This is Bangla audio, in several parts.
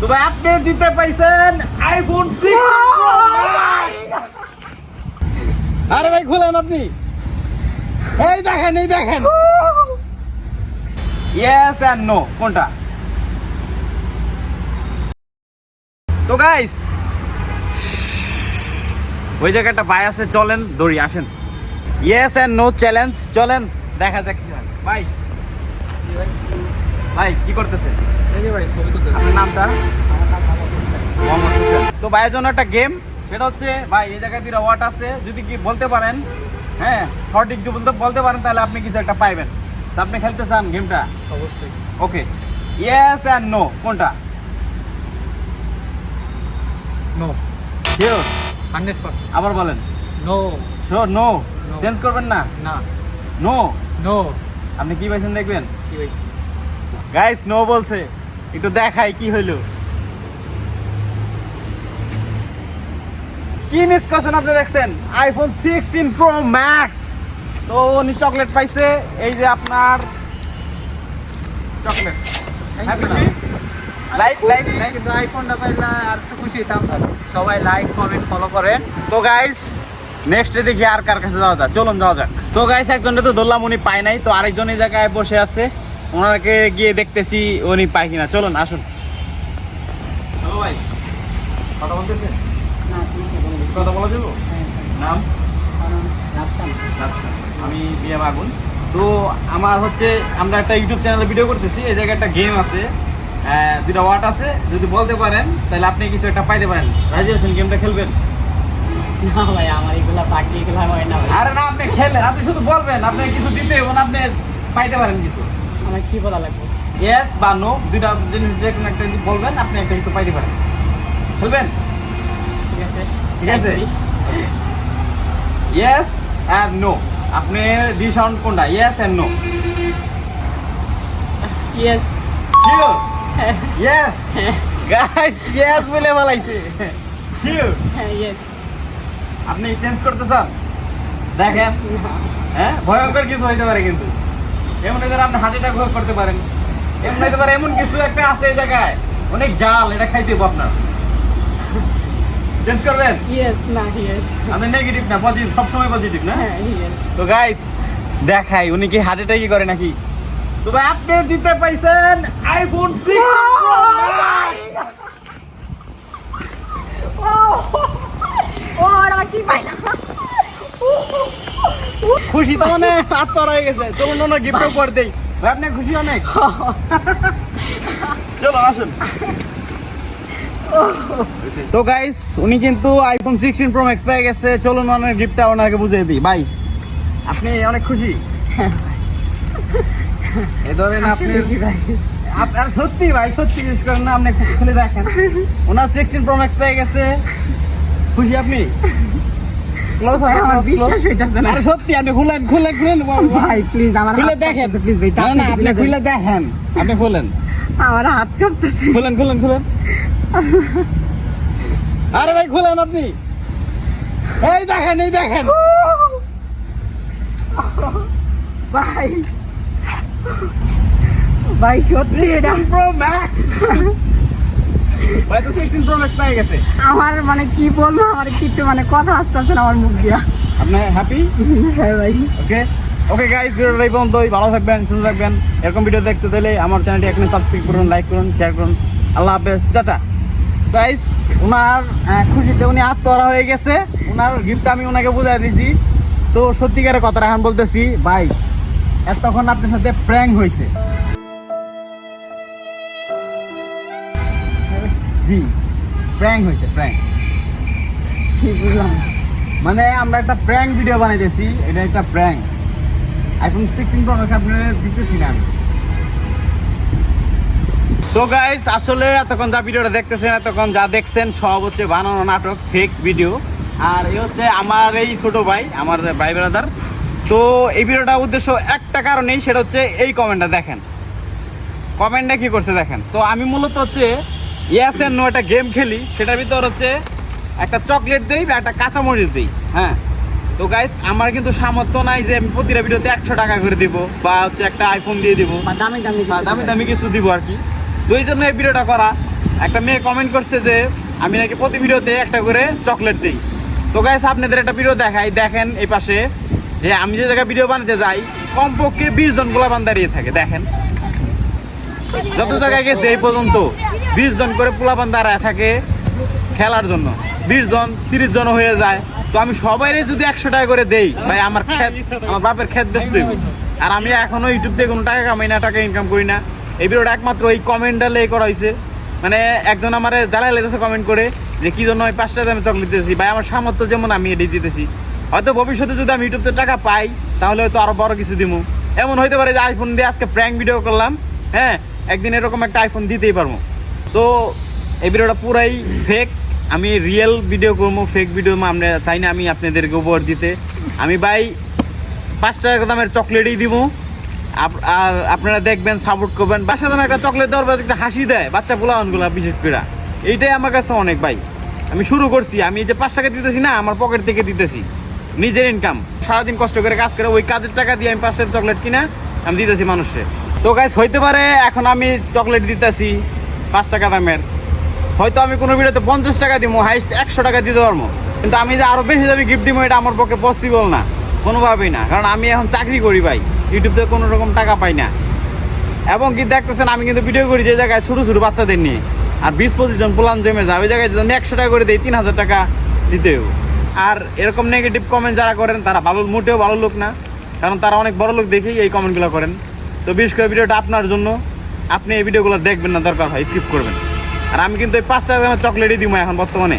তো ভাই আপনি জিতে পাইছেন আইফোন 6 আরে ভাই খুলেন আপনি, এই দেখেন ইয়েস এন্ড নো কোনটা? তো গাইস ওই জায়গাটা ভাই আছে, চলেন দৌড়ি আসেন। ইয়েস এন্ড নো চ্যালেঞ্জ, চলেন দেখা যাক কি হয়। ভাই ভাই কি করতেছেন? আপনার নামটা? মোহাম্মদ হোসেন। তো ভাইয়ের জন্য একটা গেম, সেটা হচ্ছে ভাই এই জায়গায় দুইটা ওয়াট আছে, যদি কি বলতে পারেন, হ্যাঁ সঠিক যদি বলতে পারেন তাহলে আপনি কিছু একটা পাইবেন। তো আপনি খেলতে চান গেমটা? অবশ্যই। ওকে, ইয়েস এন্ড নো কোনটা? নো। শিওর? 100%। আবার বলেন। No. Sure? No No. Change করবেন না? না। নো। নো। আপনি কি পাইছেন দেখবেন? কি হইছে? গাইস নো বলছে, একটু দেখাই কি হইলো। কি মিস করছেন আপনি? দেখছেন আইফোন 16 প্রো ম্যাক্স। তো উনি চকলেট পাইছে, এই যে আপনার চকলেট। খুশি? লাইক কিন্তু আইফোনটা পাইলে আর একটু খুশি হতাম। সবাই লাইক কমেন্ট ফলো করেন। তো গাইস নেক্সটে দেখি আর কার কাছে যাওয়া যায়, চলুন যাওয়া যাক। তো গাইস একজনটা তো ধরলাম উনি পায় নাই, তো আরেকজন এই জায়গায় বসে আছে, ওনাকে গিয়ে দেখতেছি উনি পায় কিনা। চলুন আসুন। হ্যালো ভাই, কথা বলতেছেন? না, কথা বলা যাবো? নাম? রাফসান। আমি বিয়ে মাগুন। তো আমার হচ্ছে আমরা একটা ইউটিউব চ্যানেলে ভিডিও করতেছি, এই জায়গায় একটা গেম আছে, দুটা ওয়াট আছে, যদি বলতে পারেন তাহলে আপনি কিছু একটা পাইতে পারেন। রাজি আছেন গেমটা খেলবেন? না ভাই, আমার এগুলা বাকি এগুলা হয় না ভাই। আরে না, আপনি খেলেন, আপনি শুধু বলবেন, আপনি কিছু দিতে এবং আপনি পাইতে পারেন কিছু। আমার কি বলা লাগবে? ইয়েস বা নো দুইটা জিনিস যে কোনো একটা জিনিস বলবেন, আপনি একটা কিছু পাইতে পারেন। খেলবেন? ঠিক আছে। ঠিক আছে। ইয়েস অ্যান্ড নো, আপনি ডি সাউন্ড কোনটা? Yes and no. Yes. Sure? Yes guys, yes বলে বলাইছে। শিওর? হ্যাঁ, ইয়েস। আপনি চেঞ্জ করতে চান? দেখেন, হ্যাঁ ভয়ঙ্কর কিছু হইতে পারে, কিন্তু এমন হইতে পারে আপনি হার্ট অ্যাটাক করতে পারেন, এমন হইতে পারে এমন কিছু একটা আছে এই জায়গায় অনেক জাল, এটা খাইতে হবে আপনার। চেঞ্জ করবেন? ইয়েস। না, ইয়েস। আপনি নেগেটিভ না পজিটিভ, সবসময় পজিটিভ না? হ্যাঁ, ইয়েস। তো গাইস দেখাই উনি কি হার্ট অ্যাটাকই করে নাকি। তো ভাই আপনি জিতে পাইছেন আইফোন 6 প্রো ম্যাক্স। ও আর কি পাইলাম? খুশি তো মানে আত্মর হয়ে গেছে। চলুন ওনার গিফট করে দেই। ভাই আপনি খুশি অনেক? চলো আসুন। তো গাইস উনি কিন্তু আইফোন 16 প্রো ম্যাক্স পেয়ে গেছে। চলুন ওনার গিফটটা ওনাকে বুঝিয়ে দিই। ভাই আপনি অনেক খুশি? এই ধরেন আপনি কি ভাই? আপনার সত্যি ভাই, সত্যি জিজ্ঞেস করেন না, আপনি খুলে দেখেন ওনার 16 প্রো ম্যাক্স পেয়ে গেছে। খুশি আপনি? ক্লোজ আছে, আমার বিশ্বাস হইতাছে না। আরে সত্যি আপনি খুলেন ভাই প্লিজ আমার খুলে দেখেন, প্লিজ ভাই। না না আপনি খুলে দেখেন, আপনি খুলেন, আমার হাত কাঁপতেছে। খুলেন। আরে ভাই খুলেন আপনি, এই দেখেন ভাই ভাই সত্যি এটা প্রো ম্যাক্স। ভাই তো 16 প্রো ম্যাক্স পেয়ে গেছে। আমার মানে কি বলবো, আমার কিছু মানে কথা আসতেছে না আমার মুখ দিয়া। আপনি হ্যাপি? হ্যাঁ ভাই। ওকে গাইস, ভিডিওটা এই পর্যন্তই। ভালো থাকবেন, সুস্থ থাকবেন। এরকম ভিডিও দেখতে চাইলে আমার চ্যানেলটি এখনই সাবস্ক্রাইব করুন, লাইক করুন, শেয়ার করুন। আল্লাহ হাফেজ, টাটা। গাইস ওনার খুশিতে উনি আত্মহারা হয়ে গেছে। ওনার গিফটটা আমি ওনাকে বুঝাই দিয়েছি। তো সত্যিকারের কথাটা এখন বলতেছি ভাই, এতক্ষণ আপনার সাথে প্র্যাঙ্ক হয়েছে। জি প্র্যাঙ্ক হয়েছে, প্র্যাঙ্ক। বুঝলাম। মানে আমরা একটা প্র্যাঙ্ক ভিডিও বানাইতেছি, এটা একটা প্র্যাঙ্ক। আইফোন 16 প্রো ম্যাক্স আপনাদের দিতেছি না আমি। তো গাইস আসলে এতক্ষণ যা ভিডিওটা দেখতেছেন, এতক্ষণ যা দেখছেন সব হচ্ছে বানানো নাটক, ফেক ভিডিও। আর এই হচ্ছে আমার এই ছোট ভাই, আমার ভাই ব্রাদার। তো এই ভিডিওটা উদ্দেশ্য একটা কারণেই, সেটা হচ্ছে এই কমেন্টটা দেখেন। কমেন্টটা কি করছে দেখেন। তো আমি মূলত হচ্ছে ইয়েস এন্ড নো একটা গেম খেলি, সেটার ভিতর হচ্ছে একটা চকলেট দেই বা একটা কাঁচামরিচ দিই। হ্যাঁ তো গাইস আমার কিন্তু সামর্থ্য নাই যে আমি প্রতিটা ভিডিওতে 100 টাকা করে দিব বা হচ্ছে একটা আইফোন দিয়ে দিব, দামি দামি কিছু দিব আর কি। তো এই জন্য এই ভিডিওটা করা। একটা মেয়ে কমেন্ট করছে যে আমি নাকি প্রতি ভিডিওতে একটা করে চকলেট দিই। তো গাইস আপনাদের একটা ভিডিও দেখাই, দেখেন এই পাশে যে আমি যে জায়গায় ভিডিও বানাতে যাই কমপক্ষে 20 জন পোলাপান দাঁড়িয়ে থাকে। দেখেন যত জায়গায় গেছে এই পর্যন্ত 20 জন করে পোলাপান দাঁড়ায় থাকে খেলার জন্য, 20 জন 30 জন হয়ে যায়। তো আমি সবাইরে যদি 100 টাকা করে দেই ভাই আমার বাপের ক্ষেত বেচতে হইব। আর আমি এখনো ইউটিউব থেকে কোনো টাকা কামাই না, টাকা ইনকাম করি না। এই ভিডিওটা একমাত্র এই কমেন্টটা করা হয়েছে, মানে একজন আমার জ্বালাই লেগেছে কমেন্ট করে যে কি জন্য আমি 5 টাকা আমি চকলেট দিতেছি। ভাই আমার সামর্থ্য যেমন আমি এটি দিতেছি, হয়তো ভবিষ্যতে যদি আমি ইউটিউব থেকে টাকা পাই তাহলে হয়তো আরো বড় কিছু দিব। এমন হইতে পারে যে আইফোন দিয়ে আজকে প্র্যাঙ্ক ভিডিও করলাম, হ্যাঁ একদিন এরকম একটা আইফোন দিতেই পারবো। তো এই ভিডিওটা পুরাই ফেক, আমি রিয়েল ভিডিও করবো, ফেক ভিডিও আমরা চাই না আমি আপনাদেরকে উপহার দিতে। আমি ভাই 5 টাকা দামের চকলেটই দিব, আর আপনারা দেখবেন, সাপোর্ট করবেন। বাসা দামে একটা চকলেট দেওয়ার পর একটা হাসি দেয় বাচ্চা পোলাপানগুলো বিশেষ করে, এইটাই আমার কাছে অনেক ভাই। আমি শুরু করছি, আমি যে 5 টাকা দিতেছি না, আমার পকেট থেকে দিতেছি, নিজের ইনকাম, সারাদিন কষ্ট করে কাজ করে ওই কাজের টাকা দিয়ে আমি 5 টাকার চকলেট কিনা আমি দিতেছি মানুষকে। তো গাইস হইতে পারে এখন আমি চকলেট দিতেছি 5 টাকা দামের, হয়তো আমি কোনো ভিডিওতে 50 টাকা দিব, হাইস্ট 100 টাকা দিতে পারবো, কিন্তু আমি যে আরো বেশি দামি গিফট দিব এটা আমার পক্ষে পসিবল না, কোনোভাবেই না। কারণ আমি এখন চাকরি করি ভাই, ইউটিউব থেকে কোনো রকম টাকা পাই না। এবং কি দেখতেছেন আমি কিন্তু ভিডিও করি যে জায়গায় ছোটো ছোটো বাচ্চাদের নিয়ে, আর 20-25 জন প্লান জমে যায়, ওই জায়গায় যদি 100 টাকা করে দেয় 3000 টাকা দিতে হবে। আর এরকম নেগেটিভ কমেন্ট যারা করেন তারা মোটেও ভালো লোক না, কারণ তারা অনেক বড় লোক দেখেই এই কমেন্টগুলো করেন। তো বিশেষ করে ভিডিওটা আপনার জন্য, আপনি এই ভিডিওগুলো দেখবেন না, দরকার হয় স্কিপ করবেন। আর আমি কিন্তু এই 5 টাকা দামের চকলেটই দিব এখন বর্তমানে,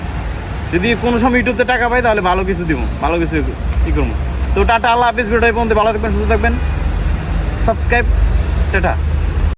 যদি কোনো সময় ইউটিউবতে টাকা পাই তাহলে ভালো কিছু দিব, ভালো কিছু কী করবো। তো টাটা, আল্লাহ হাফিজ। ভিডিওটা পর্যন্ত ভালো থাকবেন, সুস্থ থাকবেন, সাবস্ক্রাইব, টাটা।